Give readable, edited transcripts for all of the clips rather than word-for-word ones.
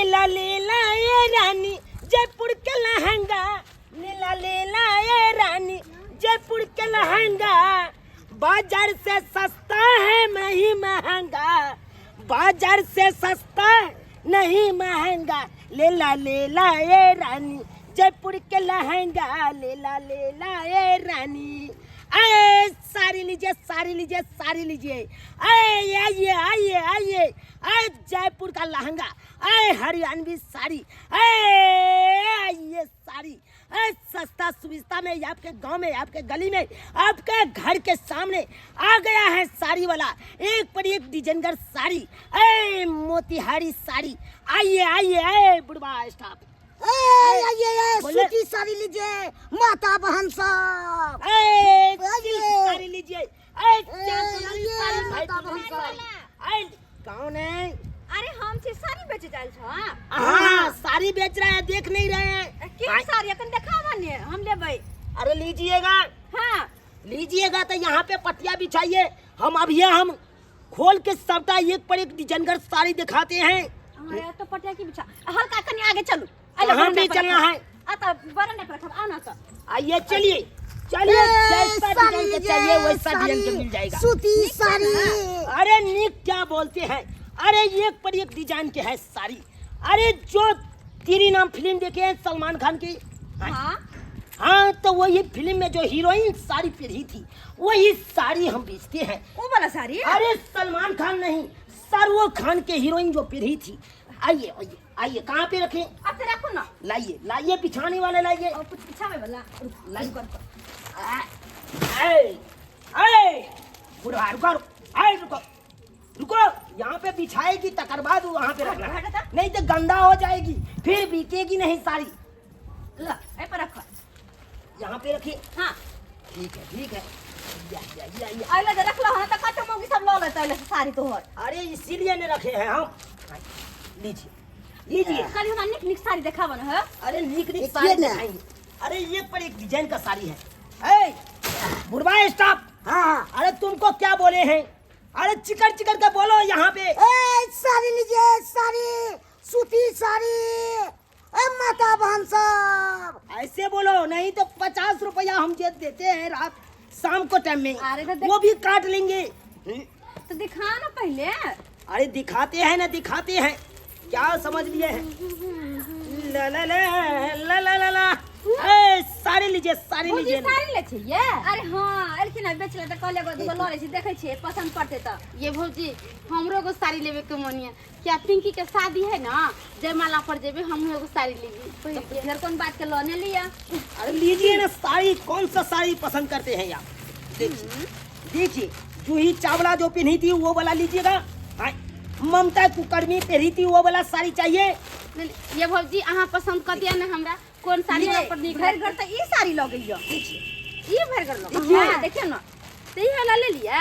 लीला लीला ये रानी जयपुर के लहंगा, लीला लीला ये रानी जयपुर के लहंगा, बाजार से सस्ता है नहीं महंगा, बाजार से सस्ता नहीं महंगा, लीला लीला ये रानी जयपुर के लहंगा, लीला लीला ये रानी। आए साड़ी लीजिए, साड़ी लीजिए, साड़ी लीजिए, आए आइए आइए आइए, आए जयपुर का लहंगा, आए हरियाणवी साड़ी, आइए साड़ी, सस्ता सुविस्ता में आपके गांव में, आपके गली में, आपके घर के सामने आ गया है साड़ी वाला, एक पर एक डिजाइनर साड़ी, मोतिहारी साड़ी। आइए आइए आए बुढ़वा स्टाफ, सूती साड़ी लीजिए माता बहन सब, साड़ी लीजिए, कौन है? अरे हम से साड़ी बेचे जाल छ। हाँ साड़ी बेच रहे हैं, देख नहीं रहे हैं के साड़ी अखन देखावा ने हम लेबै। अरे लीजिएगा, हाँ लीजिएगा तो यहाँ पे पटिया बिछाइए, हम अब ये हम खोल के सबटा एक पर एक डिजाइनर साड़ी दिखाते हैं। हमारे तो पटिया की बिछा, हल्का कनी आगे चलो, हम भी चलना है। आता बरंडे पर आओ ना तो आइए चलिए चलिए, जैसा डिजाइन का चाहिए वैसा डिजाइन का मिल जाएगा। सूती साड़ी, अरे निक क्या बोलते हैं, अरे एक पर एक डिजाइन के है साड़ी। अरे जो तेरी नाम फिल्म देखे हैं सलमान खान की, हाँ हाँ तो वही फिल्म में जो हीरोइन साड़ी पहनी थी वही साड़ी हम बेचते हैं। वो वाला साड़ी? अरे सलमान खान नहीं, शाहरुख खान के हीरोइन जो पहनी थी। आइए आइए आइए, कहाँ पे रखें? अब से रखो ना, लाइए लाइए, बिछाने वाले लाइए, और कुछ बिछावे वाला लाइए। बुढ़ा रुको, रुको रुको, यहाँ पे बिछाएगी तकर बाद वहाँ पे रखना है, नहीं तो गंदा हो जाएगी, फिर बिकेगी नहीं साड़ी। ला ए पर रखो, यहाँ पे रखिए। हाँ ठीक है ठीक है, आइला दे रखला है त कच्चा मौगी सब लो लेता है साड़ी तोहर। अरे इसीलिए ने रखे हैं हम। लीजिए लीजिए, खाली हमरा निक निक साड़ी देखावन है। अरे निक निक साड़ी दिखाएंगे। अरे एक पर एक डिजाइन का साड़ी है। बुढ़वा स्टाफ, हाँ अरे तुमको क्या बोले हैं? अरे चिकर चिकर के बोलो यहाँ पे। साड़ी लीजिए, साड़ी सूती साड़ी माता बहन सब, ऐसे बोलो, नहीं तो 50 रुपया हम जे देते हैं रात शाम को टाइम में, अरे तो वो भी काट लेंगे। तो दिखा ना पहले। अरे दिखाते हैं ना, दिखाते हैं, क्या समझ लिए हैं? ला ला ला ला ला ला ला, साड़ी लीजिए, साड़ी लीजिए। साड़ी ले छिए? अरे हाँ एलखिन बेचले त कहले गो दुगो लरे छी, देखे छी पसंद पड़ते त। ये भौजी हमरो को साड़ी लेवे के मन है, क्या पिंकी के शादी है ना, जयमाला पर जेबे हम एगो साड़ी लेबी। तो फिर कौन बात के लोने लिया? अरे लीजिए ना साड़ी, कौन सा साड़ी पसंद करते हैं आप? देखिए देखिए, जूही चावला जो पहनी थी वो वाला लीजिएगा, ममता कुकर्मी पहनी थी वो वाला साड़ी चाहिए। ये भौजी अहाँ पसंद कर दिया ना हमरा, कौन साड़ी पर निक घर घर त ई साड़ी लगइयो, ई भर कर लो। हां देखियो ना, त ई वाला ले लिया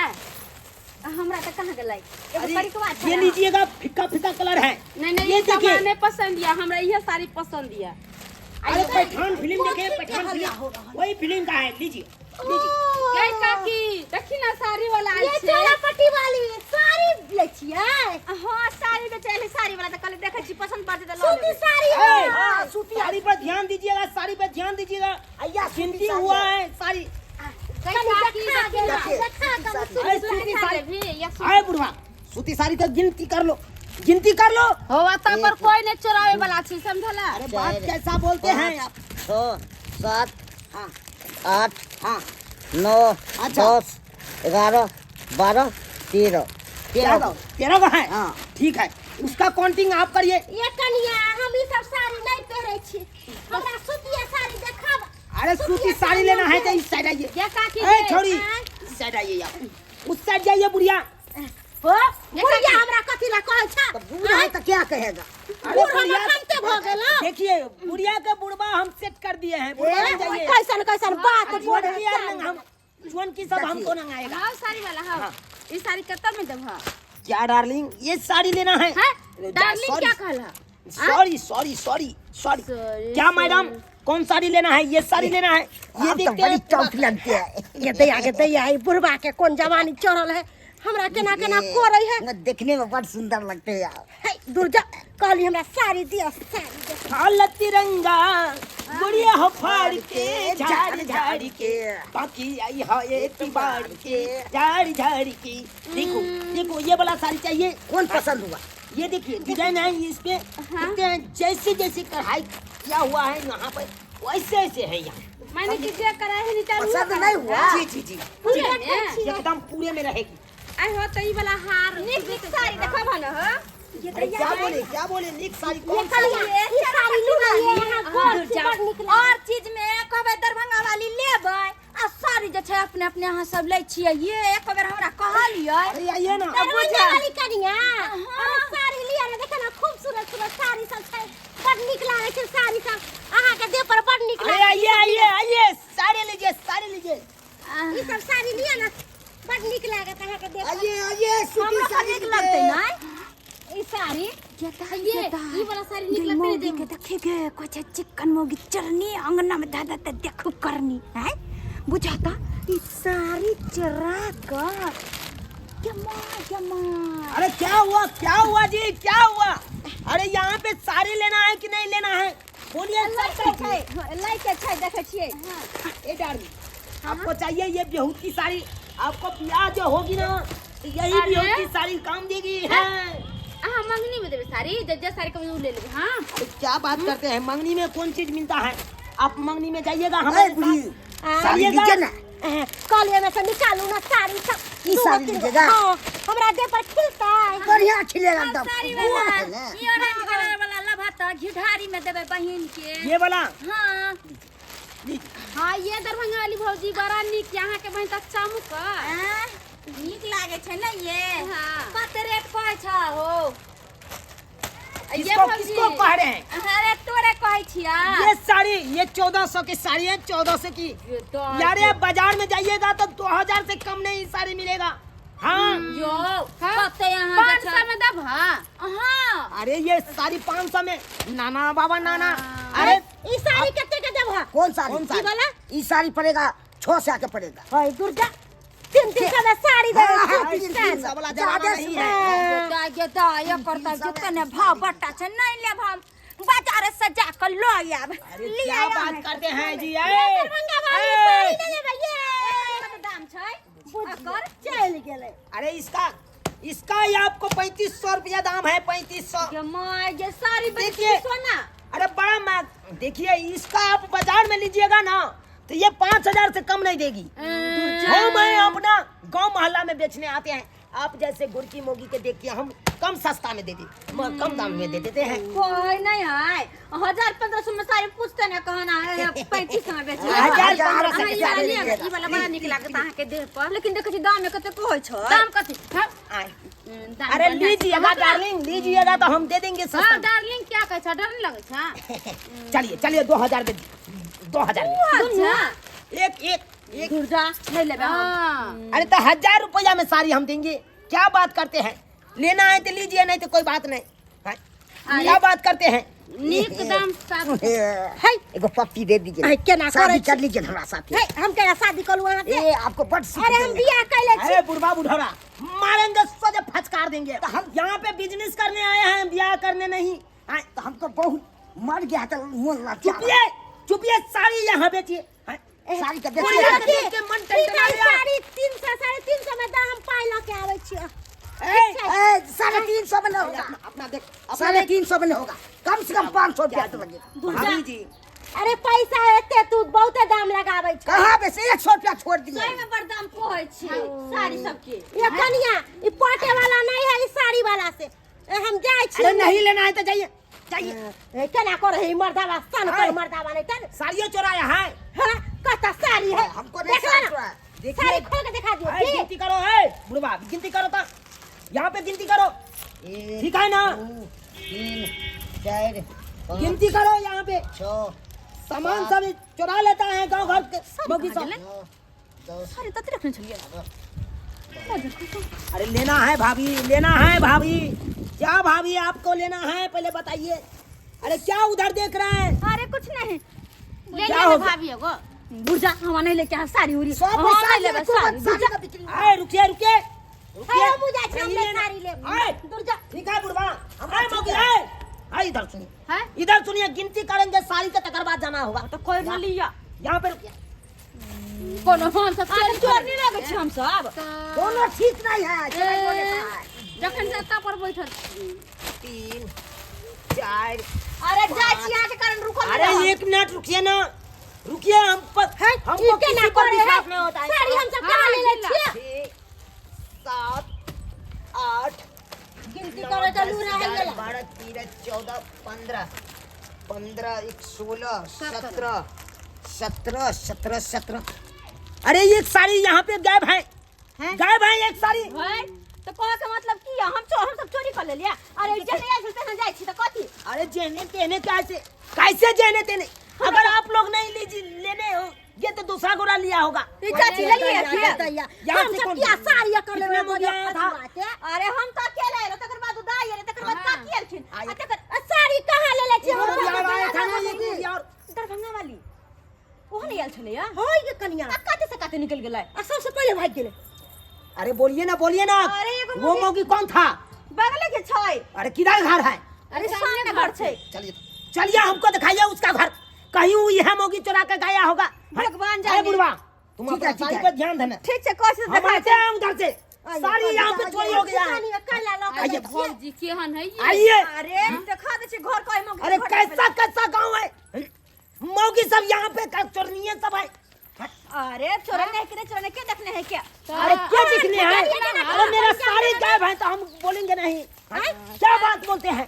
हमरा त कहां गेलै? एगो साड़ी के बात ये लीजिएगा, फिक्का फिक्का कलर है। नहीं नहीं, ये ये देखिए, नहीं पसंद दिया हमरा, यह साड़ी पसंद दिया। अरे पठान फिल्म देखे, पठान फिल्म वही फिल्म का है, लीजिए लीजिए। ये काकी देखी ना साड़ी वाला आई ये छे, चोलापट्टी वाली साड़ी ले छिए? हां साड़ी बेचले, साड़ी वाला त कल देखे छी पसंद पड़ते त लो सूती लेबे। साड़ी है। हाँ सूती साड़ी पर ध्यान दीजिएगा, साड़ी पर ध्यान दीजिएगा। अय्या गिनती हुआ है साड़ी। सूती साड़ी भी या आए बुढ़वा, सूती साड़ी का गिनती कर लो, गिनती कर लो। होवा त पर कोई ने चोरावे वाला छी, समझला? अरे बात कैसा बोलते हैं आप? 6 7 हाँ 8 हाँ 9 अच्छा। 10 11 12 13 तेरह का है। हाँ। ठीक है, उसका काउंटिंग आप करिए। ये कनिया हम ई सब साड़ी नहीं पहनै छी, हमरा सूती साड़ी देखाव। अरे सूती साड़ी लेना है तो इस साइड आइए। ये काकी ए छोड़ी, इस साइड आइए आप, उस साइड जाइए बुढ़िया। हो बुढ़िया हमरा कथि ला कहै छ? बूढ़ा है तो क्या कहेगा? अरे बुढ़िया कमते भ गेलो। देखिए बुढ़िया का बुढ़वा हम सेट कर दिए हैं, बुढ़वा जाइए। कैसन कैसन बात जोड़ दिया हम, जोन की सब हमको नंगाएगा। हां साड़ी वाला हां, ई साड़ी कितना में देब? हां क्या डार्लिंग, ये साड़ी लेना है? डार्लिंग क्या कहला? सॉरी सॉरी सॉरी सॉरी, क्या मैडम कौन साड़ी लेना है? ये साड़ी लेना है, ये आप तो देखते बड़ी हैं। टॉप लगती है। ये दया के दया, बुढ़वा के कौन जवानी चढ़ल है, हमरा केना केना को रही है। देखने में बड़ सुंदर लगते हैं आप। है दुर्जा कहली हमरा साड़ी दियो साड़ी। हाल तिरंगा गुड़िया हो फाड़ के झाड़ झाड़ के बाकी आई है एक बार के झाड़ झाड़ के। देखो देखो ये वाला साड़ी चाहिए। कौन पसंद हुआ? ये देखिए डिजाइन है इस पे। देखते हैं जैसे जैसे कढ़ाई किया हुआ है यहाँ पर वैसे ऐसे है यहाँ। मैंने किसी करा है नहीं तारू पसंद नहीं हुआ? जी जी जी पूरे में एकदम पूरे में रहेगी। आई हो तो ई वाला हार निक निक साड़ी देखो भन हो। अरे क्या बोले निक साड़ी कौन सा? ये साड़ी ली यहाँ गोर से बड़ निकला। और चीज में कहबे दरभंगा वाली लेबै आ साड़ी जे छै अपने अपने अहाँ सब लै छियै। ये एक बेर हमरा कहलियै। अरे आइए ना। दरभंगा वाली कनिया अरे साड़ी लिया रे देखना खूबसूरत सूरत साड़ी सब छै बड़ निक लागे छै साड़ी सब अहाँ के देह पर बड़ निक अरे लागे। आइए आइए आइए साड़ी लीजिए साड़ी लीजिए। ई सब साड़ी लिया ना बड़ निक लागे अहाँ के देह पर। आइए आइए सूती हमरा साड़ी नीक लगतै लीजिए। नै ई साड़ी। ये वाला साड़ी निक लगते है। देखे देखे के कुछ चिकन मोगी चरनी अंगना में दादा ते देखो करनी है बुझाता ई साड़ी चरा कर जमा। अरे क्या हुआ जी क्या हुआ? अरे यहाँ पे साड़ी लेना है कि नहीं लेना है बोलिए। लाइके छै देखे छियै। ए डार्लिंग आपको चाहिए ये बेहूत की साड़ी? आपको ब्याह जो होगी ना तो यही अरे? बेहूत की साड़ी काम देगी है। हाँ मंगनी में देवे साड़ी जज्जा साड़ी कभी ले लेंगे। हाँ अरे क्या बात करते हैं मंगनी में कौन चीज मिलता है? आप मंगनी में जाइएगा अरे हमारे बुढ़ी, साथ। साड़ी जाइएगा। लीजिए ना। कॉलेज में से निकालू ना साड़ी सब। ई साड़ी लीजिएगा? हाँ, हमरा देह पर खिलता है। बढ़िया खिलेगा एकदम। साड़ी हुआ वाला है ना? ई ऑरेंज कलर वाला लभाता घिढारी में देबे बहिन के। ये वाला हां हाँ ये दरभंगा वाली भौजी बड़ा निक यहाँ के बहन तक चमुक नीक लागे छै ना ये। हाँ। कते रेट कहै छ हो? किसको किसको कह रहे हैं? अरे तोरे कहै छिया। ये साड़ी ये 1400 की साड़ी है 1400 की। यार ये बाजार में जाइएगा तो 2000 से कम नहीं साड़ी मिलेगा। हाँ यो हाँ? कते यहाँ 500 में दब। हाँ हां अरे ये साड़ी 500 में नाना बाबा नाना। अरे अरे ई साड़ी कितने का देब है? कौन साड़ी? कौन साड़ी? ई वाला ई साड़ी पड़ेगा 6 से आके पड़ेगा। हाय दुर्गा 300 में साड़ी दे। हाँ, हाँ, 300 वाला जमाना ज्यादा नहीं सुना है। गेदा ये करता जितने भाव बट्टा छै नहीं लेब हम बाजार से जाकर लो आब। अरे क्या बात करते हैं जी? दरभंगा वाली साड़ी ले लेबै ये। दाम छै कर चल गेले। अरे इसका ये आपको 3500 रुपया दाम है 3500। ये माय ये साड़ी देखिए। सोना। अरे बड़ा महंगा। देखिए इसका आप बाजार में लीजिएगा ना तो ये 5000 से कम नहीं देगी। हम हैं अपना गांव मोहल्ला में बेचने आते हैं। आप जैसे गुड़की मोगी के देखिए हम कम सस्ता में देते कम दाम में दे देते हैं। कोई नहीं है 1000-1500 में साड़ी पूछते ना कहना है 3500 में बेचे। 1000-1500 ई के वाला साड़ी लिया लीजिएगा। ई वाला बड़ा निक लागत अहाँ के देह पर। लेकिन देखे छी दाम में कते कहै छ। दाम कथी? हाँ? आए। दाम अरे बढ़िया लीजिएगा छै। डार्लिंग लीजिएगा तो हम दे देंगे हाँ सस्ता। डार्लिंग क्या कहे छ? डर नहीं लगे छ? चलिए चलिए 2000 में 2000 में अच्छा एक दुर्गा नहीं लेबे हम। हाँ अरे तो 1000 रुपया में साड़ी हम देंगे। क्या बात करते हैं? लेना है तो लीजिए नहीं तो कोई बात नहीं। हाँ? क्या बात करते हैं? निक दाम साथ। है एगो पप्पी दे दीजिए। है केना शादी करे कर लीजिए हमरा साथ। है हम केना शादी करू अहाँ से? ए आपको बड़ सुख अरे हम देंगे। बियाह कैले छी। अरे बुढ़वा बुढ़ौरा मारेंगे सोचे फचकार देंगे। तो हम यहाँ पे बिजनेस करने आए हैं ब्याह करने नहीं। हाँ? तो हमको बहुत मर गया तो मन लग चुपिए चुपिए साड़ी यहाँ बेचिए। हाँ? साड़ी का कोई देखिए। लड़की के मन ठीक टंटना है गया। साड़ी 300 350 में दाम पाई ला के आवे छी। ए, 350 में नहीं होगा। अपना देख 350 में नहीं होगा। कम से कम 500 रुपया तो लगेगा। भाभी जी अरे पैसा एते तू बहुत दाम लगावे छी। कहाँ पे से 100 रुपया छोड़ दिए। सही में बड़ दाम कहै छी साड़ी सबके। ये कनिया ई पोटे वाला नहीं है ई साड़ी वाला से हम जाय छी। अरे नहीं लेना है तो जाइए जाइए। ए, केना करे है मर्दावा सन हाय। कर मर्दावा नहीं तन। साड़ियों चोराया है। हां कता साड़ी है हमको नहीं देखला ना। साड़ी है। देखिए साड़ी खोल के दिखा दियो है, ठीक? गिनती करो है बुढ़वा गिनती करो तो यहाँ पे गिनती करो। 1 ठीक है ना? 2 3 4 5 गिनती करो यहाँ पे 6 सामान सब चुरा लेता है गांव घर के मोगी सब। 9 10 साड़ी तत रखने छलिए। अरे लेना है भाभी लेना है भाभी। क्या भाभी आपको लेना है पहले बताइए। अरे क्या उधर देख रहे हैं? अरे कुछ नहीं ले क्या लिया हो ना गया? भाभी एगो। बुढ़ा हम नहीं लेके आ साड़ी उरी। सब हाँ, साड़ी नहीं लेबे को साड़ी। साड़ी का बिक्री। अरे रुकिए रुकिए रुकिए। हम जा छी, हम नहीं लेना। साड़ी लेब। आए, दूर जा। ठीक है बुढ़वा, आए मौगी आए। आए इधर सुनिए, है इधर सुनिए, गिनती करेंगे साड़ी के, तकर बाद जाना होगा। तो कोई न लिया। यहाँ पे रुकिए। कोनो हम सब अरे चोर नहीं लगे छी हम सब। दोनों ठीक नहीं है, चले बोले का है। जखन से एता पर बैठल 3 4। अरे जा छी यहाँ के कारण रुको नहीं अरे रहो। 1 मिनट रुकिए ना, रुकिए। हमको ठीक है किसी ना, पर करे विश्वास है। नहीं होता है। साड़ी हम सब कहाँ ले ले छिए? 6 7 8 गिनती करे चलू रहा है ये। 12 13 14 15 15 1 16 17 17 17 17। अरे एक साड़ी यहाँ पे गायब है, गायब है एक साड़ी। है तो कहे के मतलब की हम सब चोरी कर ले लिया। अरे जने आइल से न जाई छी त कथी? अरे जेने तेने कैसे जेने तेने? अगर आप लोग नहीं लेने हो ये तो दूसरा गोरा लिया होगा। चाची ले लिए फिर यहाँ हम से सब कौन क्या लिया? साड़िया कर ले कितने में लिया था? अरे हम तो अकेले रहे तकर बाद उदाई रे तकर बाद का कियलखिन आ तकर साड़ी कहाँ ले ले छी? यार आए था ना ये यार। दरभंगा वाली ओह नहीं आयल छले या होय के कनिया काते से काते निकल गेलै आ सबसे पहले भाग गेलै। अरे बोलिए ना। अरे एगो वो मौगी कौन था? बगले के छै। अरे किधर घर है? अरे सामने घर छै। चलिए हमको दिखाइए उसका घर। कहीं वो यह मौगी चुरा के गया होगा। भगवान अरे जाने। बुढ़वा, तुम ठीक है, अपना ठीक साड़ी है। पे ध्यान देना। ठीक से कोशिश हम दिखा आते हैं उधर से। साड़ी यहाँ पे चोरी हो गया है। काला लोग आइए। भौजी केहन है ये आइए। अरे दिखा दे छी घर कहीं मौके। अरे कैसा गांव है? मौगी सब यहाँ पे चोरनिये सब है। अरे चोरने है कि नहीं चोरने क्या देखने है क्या? अरे क्या दिखने हैं? अरे मेरा साड़ी गायब है तो हम बोलेंगे नहीं। क्या बात बोलते हैं?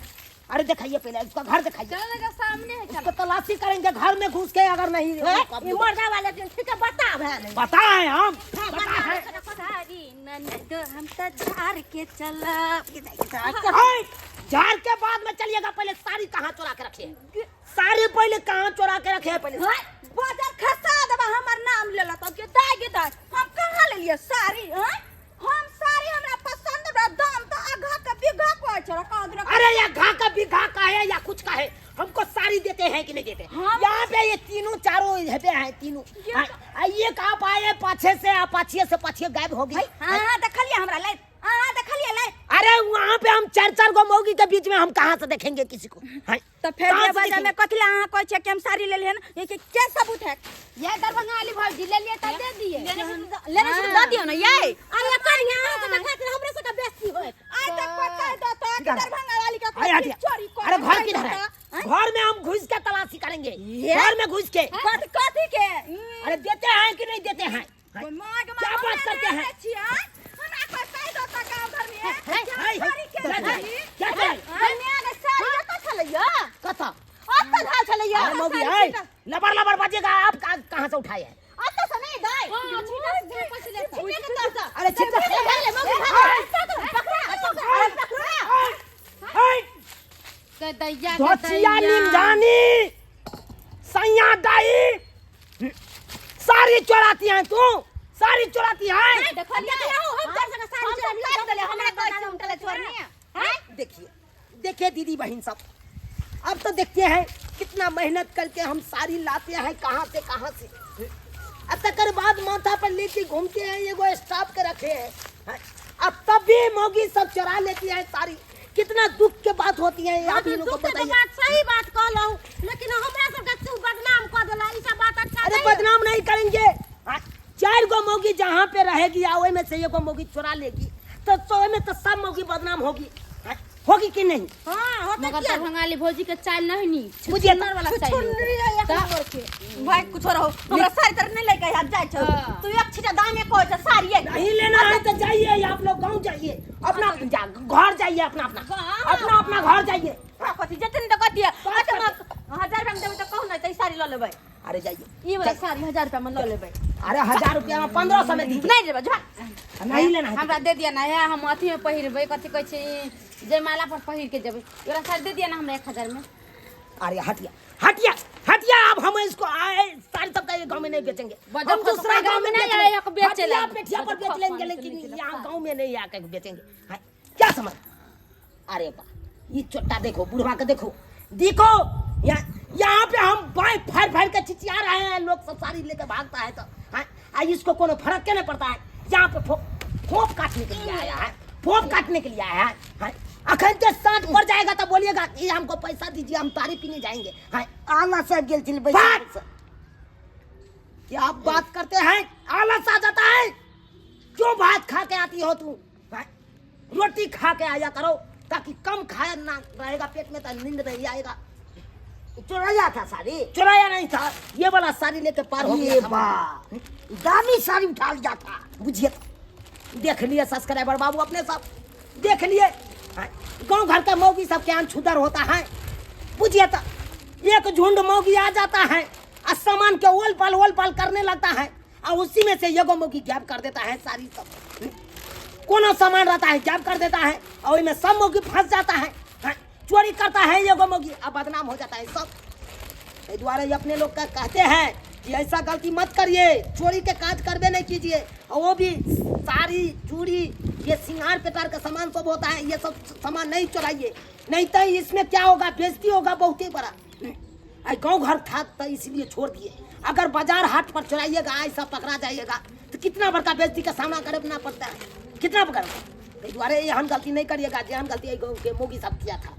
अरे दिखाइए पहले उसका घर दिखाइए। चलने का सामने है उसको तलाशी करेंगे घर में घुस के, अगर नहीं ये मर्दा वाले दिन ठीक है बता भाई। पता है हम पता है। सारी ननद हम तो झाड़ के चलब। झाड़ के बाद में चलिएगा, पहले साड़ी कहाँ चुरा के रखे है? साड़ी पहले कहाँ चुरा के रखे है? पहले बाजार खसा देबा हमर नाम ले ला तो के दाई के दाई हम कहाँ ले लिए साड़ी? हम साड़ी हमरा पसंद बा, दाम तो आघा के बिघा को चरा का दे। अरे या घा का बिघा का है या कुछ का है? हमको साड़ी देते हैं कि नहीं देते? यहाँ पे ये तीनों चारों हैं तीनों। एक आप आए पाछे से, आप पाछिए से पाछिए गायब हो गई। हां देखलिए हमरा ले। हां देखलिए ले। अरे वहाँ पे हम 4 गो मौगी के बीच में हम कहाँ से देखेंगे किसी को? तो फिर कहाँ ये से वजह में कथला हां कोई छे कि हम साड़ी ले लेन ये के क्या सबूत है? ये दरभंगा वाली भौजी ले लिए तब दे दिए लेने से दा दियो ना ये। अरे कर यहां से देखा कि हमरे से का बेइज्जती होय। आज तक पता है तो दरभंगा वाली का अरे हटिया। चोरी कर। अरे घर किधर है? घर में हम घुस के तलाशी करेंगे, घर में घुस के। कथी के? अरे देते हैं कि नहीं देते हैं? क्या बात करते हैं? हमरा कोई कह दो तो गांव घर में क्या चाहिए? कथा अरे मौगी है, लबर बजेगा। आप कहाँ से उठाए हैं? अरे कदैया धोतिया निंदानी सैया दाई सारी चोराती हैं तू, सारी चोराती है। देखिए दीदी बहन सब, अब तो देखते हैं कितना मेहनत करके हम साड़ी लाते हैं कहाँ से अब तकर बाद माथा पर लेके घूमते हैं, ये वो स्टाफ के रखे हैं। अब तब भी मौगी सब चुरा लेती है साड़ी। कितना दुख के बात होती है आप ही लोगों को बताइए। सही बात कहलौ, लेकिन हमरा सब के तू बदनाम कर देला, ई सब बात अच्छा अरे नहीं। बदनाम नहीं करेंगे। 4 गो मौगी जहाँ पे रहेगी ओए में से 1 गो मौगी चुरा लेगी तो 100 में तो सब मौगी बदनाम होगी कि नहीं? हां होता मगर क्या? दरभंगा वाली भौजी के चाल नहीं नी मुझे वाला चाहिए। भाई कुछ रहो हमरा सारी तरह नहीं लेके हाथ जाय छ। तू एक छिटा दाम में कोइ छ साड़ी है नहीं लेना है तो जाइए, आप लोग गाँव जाइए, अपना घर जाइए, अपना घर जाइए। कथी जतन तो कथी 1000 रुपया में तो कहू नहीं त साड़ी ल लेबै। अरे जाइए, ई वाला साड़ी 1000 रुपया में ल लेबै। अरे 1000 रुपया में 1500 में दीजिए। नहीं देबै झा नहीं लेना है हमरा दे दिया ना है, हम अथी में पहिरबै, कथी कहै छै जयमाला पर पहिर के जेबै। एरा साड़ी दे दिया ना हमरा 1000 में। अरे हटिया अब हम इसको सारी तब तक गाँव में नहीं बेचेंगे। हम दूसरा गाँव में नहीं आया को बेचेला। हटिया पेठिया पर बेच लेंगे, लेकिन यहाँ गाँव में नहीं आकर बेचेंगे। क्या समझ? अरे बा ये चोटा देखो, बुढ़वा के देखो यहाँ पे हम बाएं फाड़ के चिचिया रहे हैं, लोग सब साड़ी लेके भागता है तो इसको कोनो फर्क क्या नहीं पड़ता है। यहाँ पे फोप काटने के लिए आया है, फोप काटने के लिए आया है। अखन के साथ पड़ जाएगा तो बोलिएगा कि हमको पैसा दीजिए, हम तारी पीने जाएंगे। आला साहब गेल थिल बात क्या आप बात करते हैं, आलस आ जाता है। क्यों भात खा के आती हो तू? रोटी खा के आया करो ताकि कम खाया ना रहेगा पेट में, तो नींद नहीं आएगा। चुराया था साड़ी, चुराया नहीं था, ये वाला साड़ी लेके पार हो ये गया। बा दामी साड़ी उठा लिया था। बुझिए, देख लिए सब्सक्राइबर बाबू अपने सब देख लिए। गांव घर के मौगी सब क्या छुदर होता है, बुझिए तो एक झुंड मौगी आ जाता है और सामान के ओल पाल करने लगता है, और उसी में से एगो मौगी गैप कर देता है। सारी सब कोनो सामान रहता है गैप कर देता है, और में सब मौगी फंस जाता है। चोरी करता है एगो मौगी, अब बदनाम हो जाता है सब। इस द्वारा अपने लोग का कहते हैं कि ऐसा गलती मत करिए, चोरी के काज करबे नहीं कीजिए, और वो भी साड़ी चूड़ी ये सिंगार पेटार का सामान सब होता है, ये सब सामान नहीं चुराइए, नहीं तो इसमें क्या होगा, बेइज्जती होगा बहुत ही बड़ा। गाँव घर था तो इसलिए छोड़ दिए, अगर बाजार हाट पर चुराइएगा ऐसा पकड़ा जाइएगा तो कितना बड़का बेइज्जती का सामना करना पड़ता है, कितना बड़ा। इस द्वारा ये हम गलती नहीं करिएगा, जो हम गलती मोगी सब किया था।